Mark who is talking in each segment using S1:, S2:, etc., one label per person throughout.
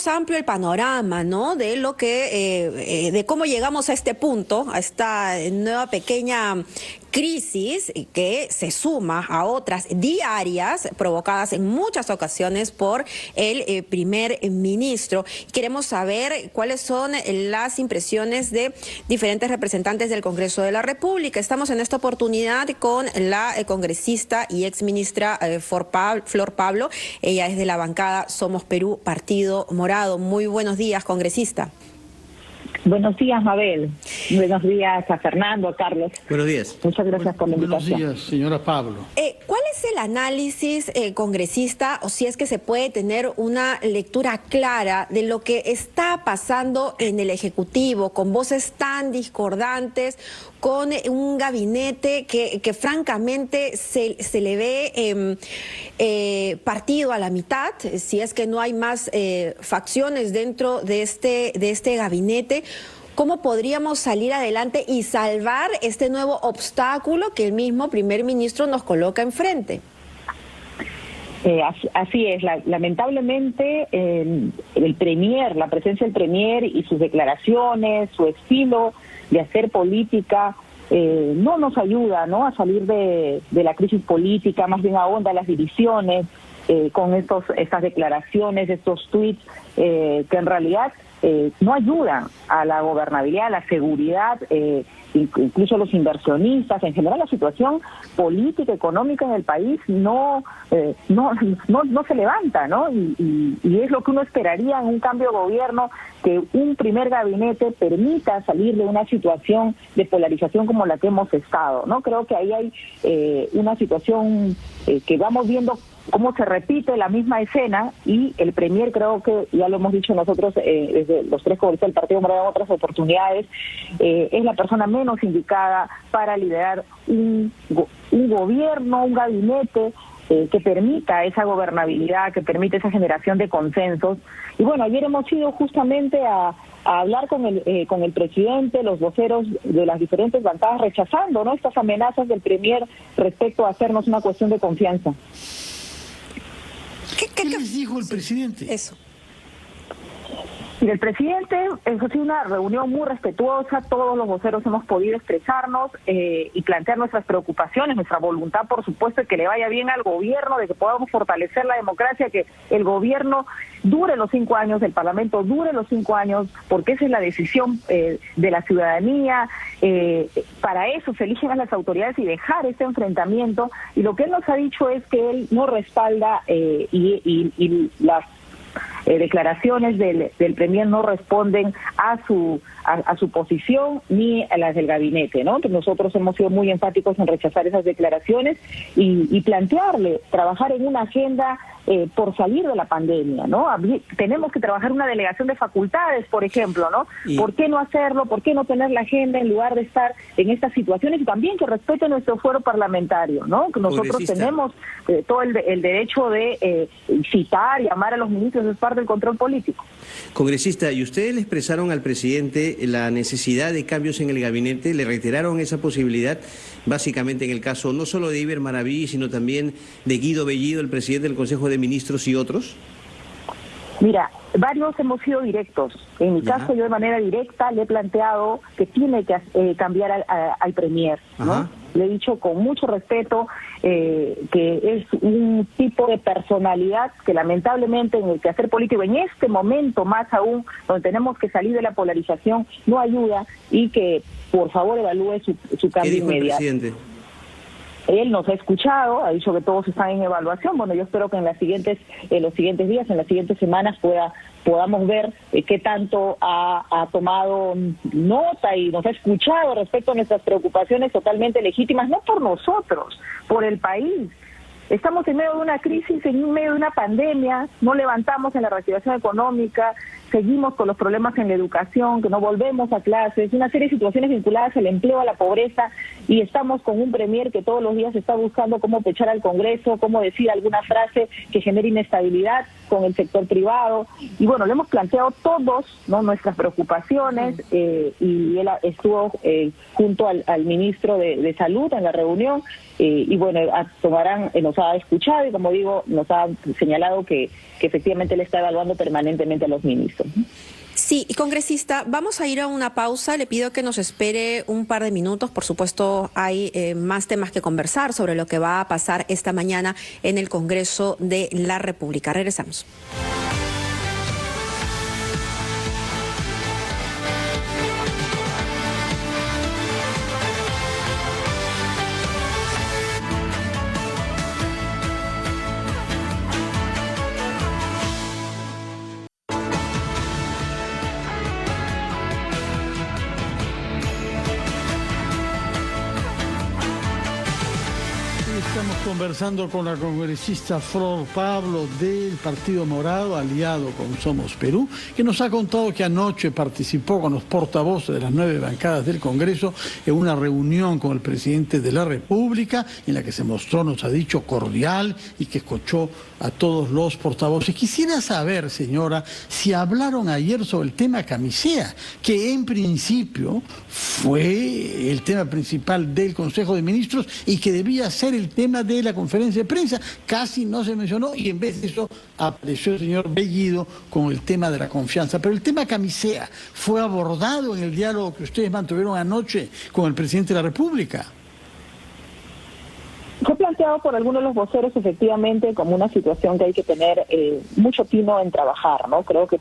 S1: tenemos amplio el panorama, ¿no? De lo que, de cómo llegamos a este punto, a esta nueva pequeña crisis que se suma a otras diarias provocadas en muchas ocasiones por el primer ministro. Queremos saber cuáles son las impresiones de diferentes representantes del Congreso de la República. Estamos en esta oportunidad con la congresista y exministra Flor Pablo. Ella es de la bancada Somos Perú, Partido Morado. Muy buenos días, congresista.
S2: Buenos días, Mabel. Buenos días a Fernando, a Carlos.
S3: Buenos días.
S2: Muchas gracias por la invitación.
S4: Buenos días, señora Pablo.
S1: ¿Cuál es el análisis, congresista, o si es que se puede tener una lectura clara de lo que está pasando en el Ejecutivo, con voces tan discordantes, con un gabinete que francamente se le ve partido a la mitad, si es que no hay más facciones dentro de este gabinete? ¿Cómo podríamos salir adelante y salvar este nuevo obstáculo que el mismo primer ministro nos coloca enfrente?
S2: Así es, lamentablemente la presencia del premier y sus declaraciones, su estilo de hacer política no nos ayuda, ¿no?, a salir de la crisis política, más bien ahonda las divisiones con estas declaraciones, estos tweets que en realidad no ayudan a la gobernabilidad, a la seguridad, incluso los inversionistas. En general, la situación política, económica en el país no se levanta, ¿no? Y es lo que uno esperaría en un cambio de gobierno, que un primer gabinete permita salir de una situación de polarización como la que hemos estado, ¿no? Creo que ahí hay una situación que vamos viendo cómo se repite la misma escena, y el premier, creo que ya lo hemos dicho nosotros desde los tres congresistas del Partido Morado en otras oportunidades, es la persona menos indicada para liderar un gobierno, un gabinete que permita esa gobernabilidad, que permita esa generación de consensos. Y bueno, ayer hemos ido justamente a hablar con el presidente, los voceros de las diferentes bancadas, rechazando, ¿no?, estas amenazas del premier respecto a hacernos una cuestión de confianza.
S4: ¿Qué les dijo el presidente?
S1: Eso.
S2: Y el presidente, eso ha sido una reunión muy respetuosa, todos los voceros hemos podido expresarnos y plantear nuestras preocupaciones, nuestra voluntad, por supuesto, de que le vaya bien al gobierno, de que podamos fortalecer la democracia, que el gobierno dure los 5 años, el Parlamento dure los 5 años, porque esa es la decisión de la ciudadanía. Para eso se eligen a las autoridades y dejar este enfrentamiento. Y lo que él nos ha dicho es que él no respalda y las declaraciones del premier no responden a su posición ni a las del gabinete, ¿no? Entonces nosotros hemos sido muy enfáticos en rechazar esas declaraciones y plantearle, trabajar en una agenda por salir de la pandemia, ¿no? Tenemos que trabajar una delegación de facultades, por ejemplo, ¿no? ¿Por qué no hacerlo? ¿Por qué no tener la agenda en lugar de estar en estas situaciones? Y también que respete nuestro fuero parlamentario, ¿no? Que nosotros tenemos todo el derecho de citar, llamar a los ministros, es parte del control político.
S3: Congresista, ¿y ustedes le expresaron al presidente la necesidad de cambios en el gabinete? ¿Le reiteraron esa posibilidad, básicamente en el caso no solo de Iber Maraví, sino también de Guido Bellido, el presidente del Consejo de Ministros, y otros?
S2: Mira, varios hemos sido directos. En mi caso, yo de manera directa le he planteado que tiene que cambiar al premier, ¿no? Le he dicho con mucho respeto que es un tipo de personalidad que lamentablemente en el quehacer político, en este momento más aún, donde tenemos que salir de la polarización, no ayuda, y que por favor evalúe su cambio inmediato. ¿Qué dijo el presidente? Él nos ha escuchado, ha dicho que todos están en evaluación. Bueno, yo espero que en los siguientes días, en las siguientes semanas podamos ver qué tanto ha tomado nota y nos ha escuchado respecto a nuestras preocupaciones totalmente legítimas, no por nosotros, por el país. Estamos en medio de una crisis, en medio de una pandemia, no levantamos en la reactivación económica, seguimos con los problemas en la educación, que no volvemos a clases, una serie de situaciones vinculadas al empleo, a la pobreza, y estamos con un premier que todos los días está buscando cómo pechar al Congreso, cómo decir alguna frase que genere inestabilidad. con el sector privado. Y bueno, le hemos planteado todos, ¿no?, nuestras preocupaciones, y él estuvo junto al ministro de Salud en la reunión, y bueno, nos ha escuchado y, como digo, nos ha señalado que efectivamente él está evaluando permanentemente a los ministros.
S1: Sí, congresista, vamos a ir a una pausa. Le pido que nos espere un par de minutos. Por supuesto, hay más temas que conversar sobre lo que va a pasar esta mañana en el Congreso de la República. Regresamos.
S4: Estamos conversando con la congresista Flor Pablo del Partido Morado, aliado con Somos Perú, que nos ha contado que anoche participó con los portavoces de las 9 bancadas del Congreso en una reunión con el presidente de la República, en la que se mostró, nos ha dicho, cordial y que escuchó a todos los portavoces. Quisiera saber, señora, si hablaron ayer sobre el tema camisea, que en principio fue el tema principal del Consejo de Ministros y que debía ser el tema de la conferencia de prensa. Casi no se mencionó y en vez de eso apareció el señor Bellido con el tema de la confianza. Pero el tema camisea fue abordado en el diálogo que ustedes mantuvieron anoche con el presidente de la República.
S2: Fue planteado por algunos de los voceros efectivamente como una situación que hay que tener mucho tino en trabajar, ¿no? Creo que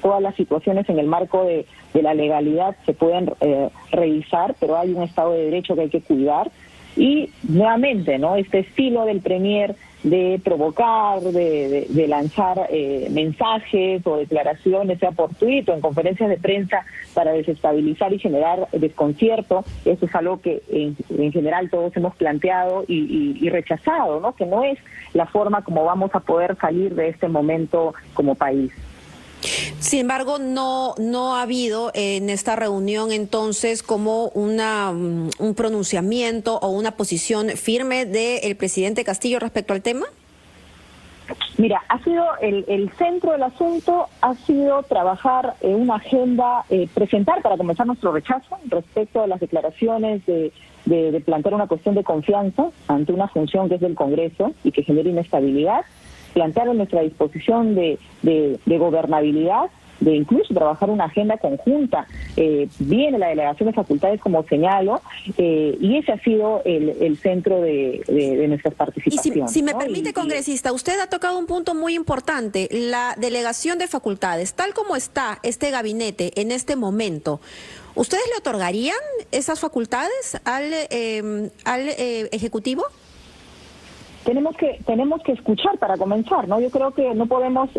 S2: todas las situaciones en el marco de la legalidad se pueden revisar, pero hay un Estado de Derecho que hay que cuidar. Y nuevamente, ¿no?, este estilo del Premier de provocar, de lanzar mensajes o declaraciones, sea por tuit o en conferencias de prensa, para desestabilizar y generar desconcierto, eso es algo que en general todos hemos planteado y rechazado, ¿no?, que no es la forma como vamos a poder salir de este momento como país.
S1: Sin embargo, no ha habido en esta reunión entonces como un pronunciamiento o una posición firme del presidente Castillo respecto al tema.
S2: Mira, ha sido el centro del asunto, ha sido trabajar en una agenda, presentar para comenzar nuestro rechazo respecto a las declaraciones de plantear una cuestión de confianza ante una función que es del Congreso y que genera inestabilidad, plantear nuestra disposición de gobernabilidad, de incluso trabajar una agenda conjunta, viene la delegación de facultades como señalo, y ese ha sido el centro de nuestras participaciones.
S1: Y si me permite, congresista, usted ha tocado un punto muy importante, la delegación de facultades, tal como está este gabinete en este momento. ¿Ustedes le otorgarían esas facultades al Ejecutivo?
S2: Tenemos que escuchar para comenzar, ¿no? Yo creo que no podemos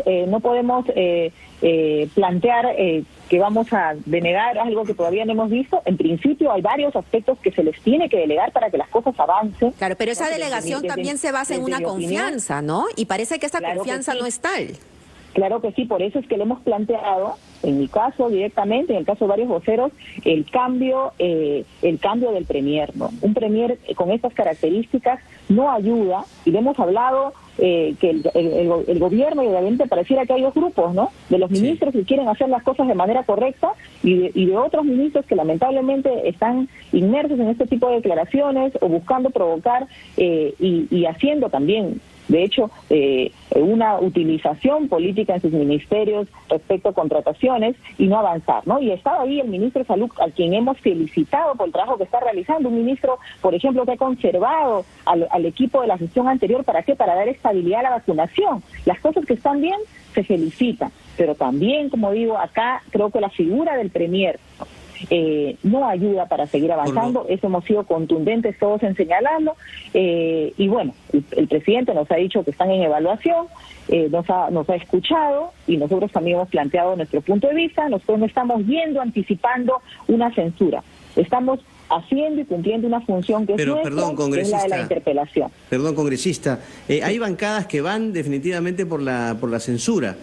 S2: plantear que vamos a denegar algo que todavía no hemos visto. En principio hay varios aspectos que se les tiene que delegar para que las cosas avancen.
S1: Claro, pero esa delegación también se basa en una confianza, ¿no? Y parece que esa confianza no es tal.
S2: Claro que sí, por eso es que le hemos planteado, en mi caso directamente, en el caso de varios voceros, el cambio del Premier, ¿no? Un Premier con estas características no ayuda, y le hemos hablado que el gobierno y el gabinete pareciera que hay dos grupos, ¿no? De los ministros que quieren hacer las cosas de manera correcta y de otros ministros que lamentablemente están inmersos en este tipo de declaraciones o buscando provocar y haciendo también, de hecho, una utilización política en sus ministerios respecto a contrataciones y no avanzar, ¿no? Y estaba ahí el ministro de Salud, al quien hemos felicitado por el trabajo que está realizando, un ministro, por ejemplo, que ha conservado al equipo de la gestión anterior. ¿Para qué? Para dar estabilidad a la vacunación. Las cosas que están bien se felicitan, pero también, como digo, acá creo que la figura del Premier no ayuda para seguir avanzando. Eso hemos sido contundentes todos en señalarlo, y bueno, el presidente nos ha dicho que están en evaluación, nos ha escuchado y nosotros también hemos planteado nuestro punto de vista. Nosotros no estamos anticipando una censura, estamos haciendo y cumpliendo una función que
S3: Pero,
S2: es
S3: perdón,
S2: nuestra, que es la de la interpelación.
S3: Perdón, congresista, hay bancadas que van definitivamente por la censura.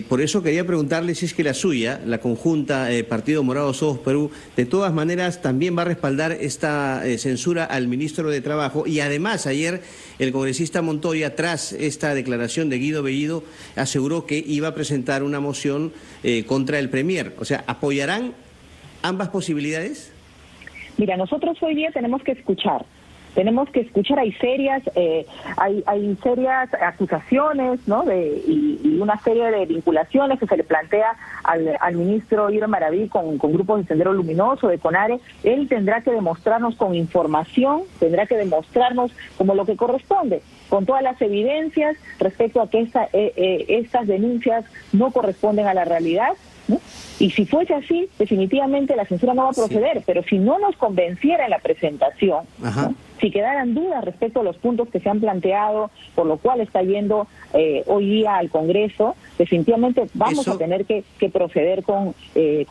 S3: Por eso quería preguntarle si es que la suya, la conjunta Partido Morado Somos Perú, de todas maneras también va a respaldar esta censura al ministro de Trabajo. Y además ayer el congresista Montoya, tras esta declaración de Guido Bellido, aseguró que iba a presentar una moción contra el Premier. O sea, ¿apoyarán ambas posibilidades?
S2: Mira, nosotros hoy día tenemos que escuchar, hay serias acusaciones, ¿no? Y una serie de vinculaciones que se le plantea al ministro Iber Maraví con grupos de Sendero Luminoso, de CONARE. Él tendrá que demostrarnos con información, tendrá que demostrarnos como lo que corresponde, con todas las evidencias respecto a que estas denuncias no corresponden a la realidad, ¿no? Y si fuese así, definitivamente la censura no va a proceder, sí. Pero si no nos convenciera en la presentación, ¿no? Si quedaran dudas respecto a los puntos que se han planteado, por lo cual está yendo hoy día al Congreso, definitivamente vamos a tener que proceder con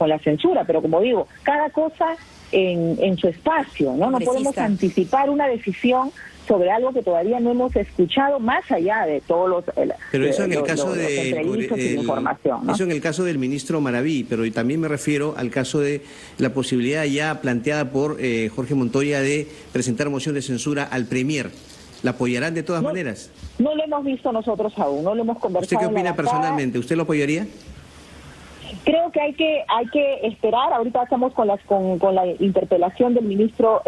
S2: la censura. Pero como digo, cada cosa en su espacio, ¿no? No podemos anticipar una decisión sobre algo que todavía no hemos escuchado, más allá de todos los
S3: pero eso en el caso
S2: de información, ¿no?
S3: Eso en el caso del ministro Maraví, pero también me refiero al caso de la posibilidad ya planteada por Jorge Montoya de presentar moción de censura al Premier. ¿La apoyarán de todas maneras?
S2: No lo hemos visto nosotros aún, no lo hemos conversado.
S3: ¿Usted qué opina personalmente? ¿Usted lo apoyaría?
S2: Creo que hay que esperar. Ahorita estamos con la interpelación del ministro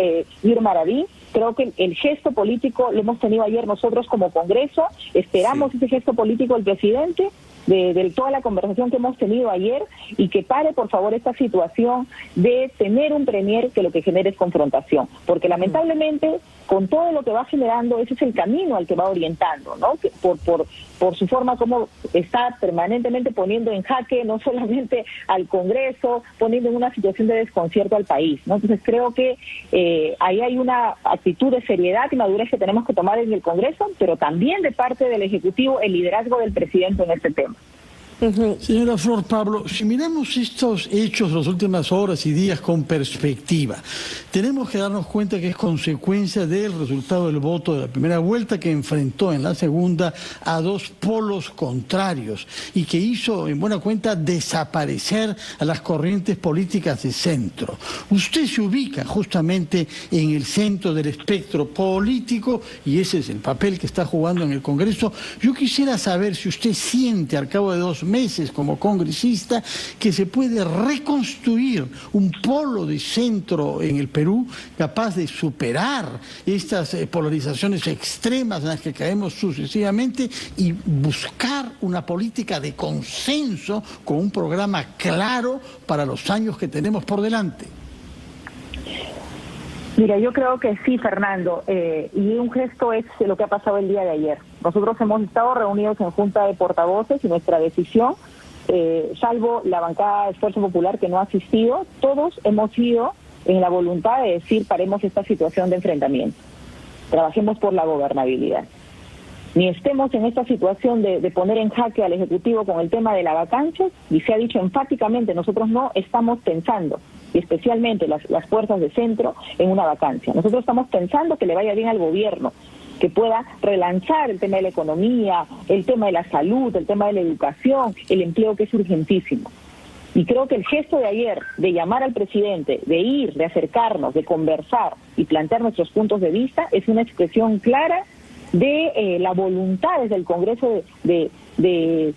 S2: Iber Maraví. Creo que el gesto político lo hemos tenido ayer nosotros como Congreso. Esperamos ese gesto político del presidente, de toda la conversación que hemos tenido ayer, y que pare, por favor, esta situación de tener un premier que lo que genere es confrontación. Porque lamentablemente, con todo lo que va generando, ese es el camino al que va orientando, ¿no? Que por su forma como está permanentemente poniendo en jaque no solamente al Congreso, poniendo en una situación de desconcierto al país, ¿no? Entonces creo que ahí hay una actitud de seriedad y madurez que tenemos que tomar en el Congreso, pero también de parte del Ejecutivo el liderazgo del presidente en este tema.
S4: Señora Flor Pablo, si miramos estos hechos las últimas horas y días con perspectiva, tenemos que darnos cuenta que es consecuencia del resultado del voto de la primera vuelta, que enfrentó en la segunda a dos polos contrarios y que hizo en buena cuenta desaparecer a las corrientes políticas de centro. Usted se ubica justamente en el centro del espectro político y ese es el papel que está jugando en el Congreso. Yo quisiera saber si usted siente al cabo de 2 meses como congresista que se puede reconstruir un polo de centro en el Perú capaz de superar estas polarizaciones extremas en las que caemos sucesivamente y buscar una política de consenso con un programa claro para los años que tenemos por delante.
S2: Mira, yo creo que sí, Fernando, y un gesto es lo que ha pasado el día de ayer. Nosotros hemos estado reunidos en Junta de Portavoces y nuestra decisión, salvo la bancada de Esfuerzo Popular que no ha asistido, todos hemos ido en la voluntad de decir paremos esta situación de enfrentamiento, trabajemos por la gobernabilidad. Ni estemos en esta situación de poner en jaque al Ejecutivo con el tema de la vacancia, y se ha dicho enfáticamente, nosotros no estamos pensando, y especialmente las fuerzas de centro, en una vacancia. Nosotros estamos pensando que le vaya bien al gobierno, que pueda relanzar el tema de la economía, el tema de la salud, el tema de la educación, el empleo, que es urgentísimo. Y creo que el gesto de ayer, de llamar al presidente, de ir, de acercarnos, de conversar y plantear nuestros puntos de vista, es una expresión clara de la voluntad desde el Congreso de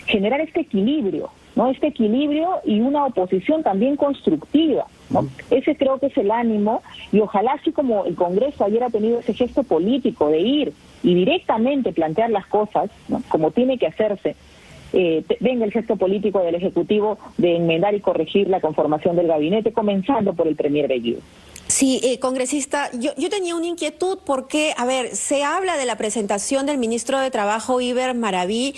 S2: generar este equilibrio, ¿no? Este equilibrio y una oposición también constructiva, ¿no? Ese creo que es el ánimo, y ojalá, así como el Congreso ayer ha tenido ese gesto político de ir y directamente plantear las cosas, ¿no? Como tiene que hacerse, venga el gesto político del Ejecutivo de enmendar y corregir la conformación del gabinete, comenzando por el Premier Bellido.
S1: Sí, congresista, yo tenía una inquietud porque, a ver, se habla de la presentación del ministro de Trabajo, Iber Maraví,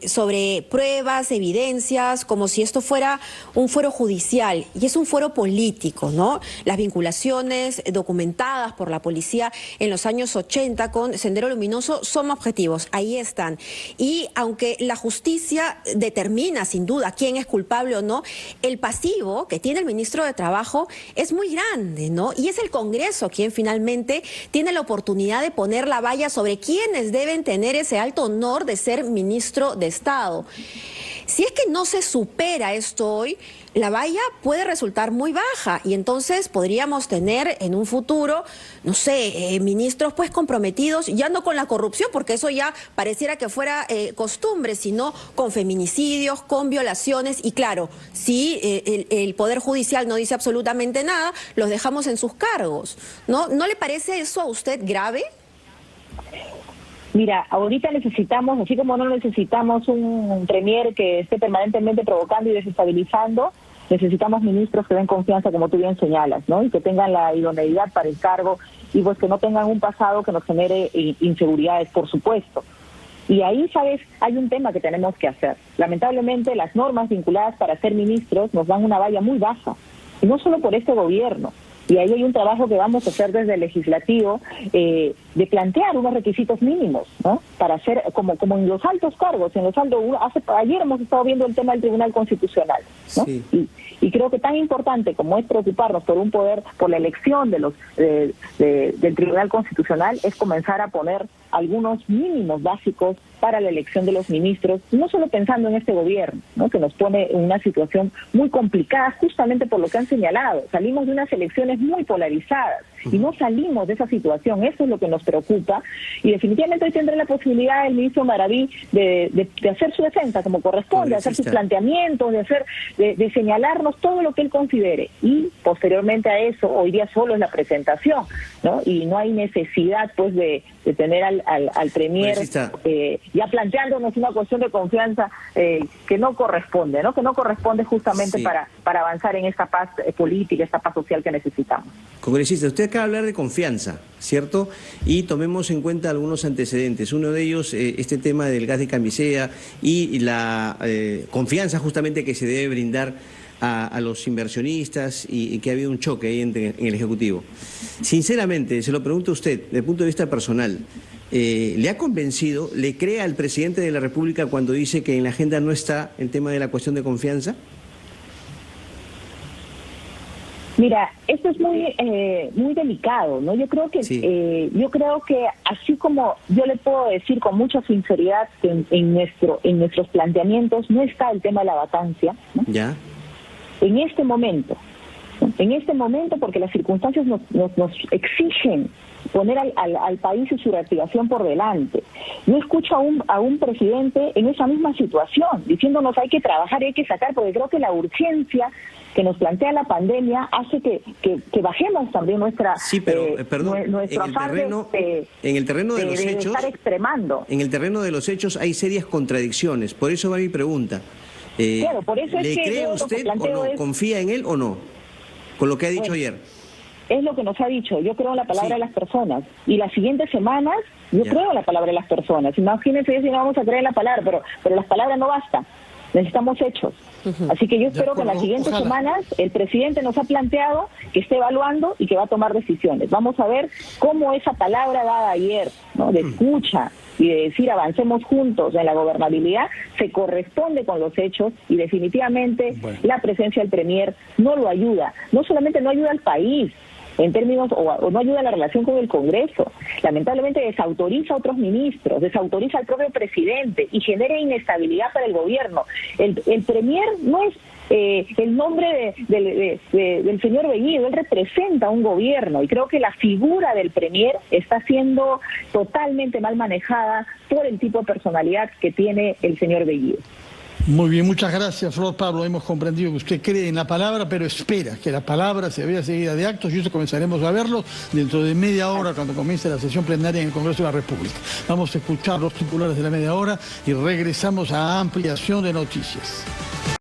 S1: sobre pruebas, evidencias, como si esto fuera un fuero judicial, y es un fuero político, ¿no? Las vinculaciones documentadas por la policía en los años 80 con Sendero Luminoso son objetivos, ahí están. Y aunque la justicia determina, sin duda, quién es culpable o no, el pasivo que tiene el ministro de Trabajo es muy grande. grande, ¿no? Y es el Congreso quien finalmente tiene la oportunidad de poner la valla sobre quiénes deben tener ese alto honor de ser ministro de Estado. Si es que no se supera esto hoy, la valla puede resultar muy baja y entonces podríamos tener en un futuro, no sé, ministros pues comprometidos, ya no con la corrupción, porque eso ya pareciera que fuera costumbre, sino con feminicidios, con violaciones y claro, si el Poder Judicial no dice absolutamente nada, los dejamos en sus cargos, ¿no? ¿No le parece eso a usted grave?
S2: Mira, ahorita necesitamos, así como no necesitamos un premier que esté permanentemente provocando y desestabilizando, necesitamos ministros que den confianza, como tú bien señalas, ¿no? Y que tengan la idoneidad para el cargo y pues que no tengan un pasado que nos genere inseguridades, por supuesto. Y ahí, ¿sabes? Hay un tema que tenemos que hacer. Lamentablemente, las normas vinculadas para ser ministros nos dan una valla muy baja, y no solo por este gobierno. Y ahí hay un trabajo que vamos a hacer desde el legislativo de plantear unos requisitos mínimos, ¿no? Para hacer, como en los altos cargos, ayer hemos estado viendo el tema del Tribunal Constitucional, ¿no? Sí. Y creo que tan importante como es preocuparnos por un poder, por la elección del Tribunal Constitucional, es comenzar a poner algunos mínimos básicos para la elección de los ministros, no solo pensando en este gobierno, ¿no? Que nos pone en una situación muy complicada justamente por lo que han señalado. Salimos de unas elecciones muy polarizadas y no salimos de esa situación. Eso es lo que nos preocupa y definitivamente hoy tendrá la posibilidad el ministro Maraví de hacer su defensa como corresponde, de hacer sus planteamientos, de señalarnos todo lo que él considere y posteriormente a eso, hoy día solo es la presentación, ¿no? Y no hay necesidad pues de tener al premier ya planteándonos una cuestión de confianza que no corresponde, ¿no? Que no corresponde justamente para avanzar en esta paz política, esta paz social que necesitamos.
S3: Congresista, usted acaba de hablar de confianza, ¿cierto? Y tomemos en cuenta algunos antecedentes. Uno de ellos, este tema del gas de camisea y la confianza justamente que se debe brindar a los inversionistas y que ha habido un choque ahí en el Ejecutivo. Sinceramente, se lo pregunto a usted, desde el punto de vista personal, ¿le ha convencido, le cree al presidente de la República cuando dice que en la agenda no está el tema de la cuestión de confianza?
S2: Mira, esto es muy delicado, ¿no? Yo creo que así como yo le puedo decir con mucha sinceridad que en nuestros planteamientos no está el tema de la vacancia, ¿no? Ya. En este momento, porque las circunstancias nos exigen poner al país y su reactivación por delante. Yo escucho a un presidente en esa misma situación, diciéndonos hay que trabajar, hay que sacar, porque creo que la urgencia que nos plantea la pandemia hace que bajemos también nuestra...
S3: Sí, pero, perdón, en el terreno de los hechos...
S2: estar extremando.
S3: En el terreno de los hechos hay serias contradicciones, por eso va mi pregunta.
S2: Claro, por eso
S3: ¿le cree usted o no? ¿Confía en él o no? Con lo que ha dicho ayer.
S2: Es lo que nos ha dicho. Yo creo en la palabra de las personas. Y las siguientes semanas, yo creo en la palabra de las personas. Imagínense si no vamos a creer en la palabra, pero las palabras no bastan. Necesitamos hechos. Así que yo espero que en las siguientes semanas el presidente nos ha planteado que esté evaluando y que va a tomar decisiones. Vamos a ver cómo esa palabra dada ayer, ¿no? De escucha y de decir avancemos juntos en la gobernabilidad, se corresponde con los hechos y definitivamente la presencia del premier no lo ayuda. No solamente no ayuda al país, en términos, o no ayuda a la relación con el Congreso. Lamentablemente desautoriza a otros ministros, desautoriza al propio presidente y genera inestabilidad para el gobierno. El premier no es el nombre del señor Bellido, él representa un gobierno y creo que la figura del premier está siendo totalmente mal manejada por el tipo de personalidad que tiene el señor Bellido.
S4: Muy bien, muchas gracias, Flor Pablo. Hemos comprendido que usted cree en la palabra, pero espera que la palabra se vea seguida de actos y eso comenzaremos a verlo dentro de media hora cuando comience la sesión plenaria en el Congreso de la República. Vamos a escuchar los titulares de la media hora y regresamos a ampliación de noticias.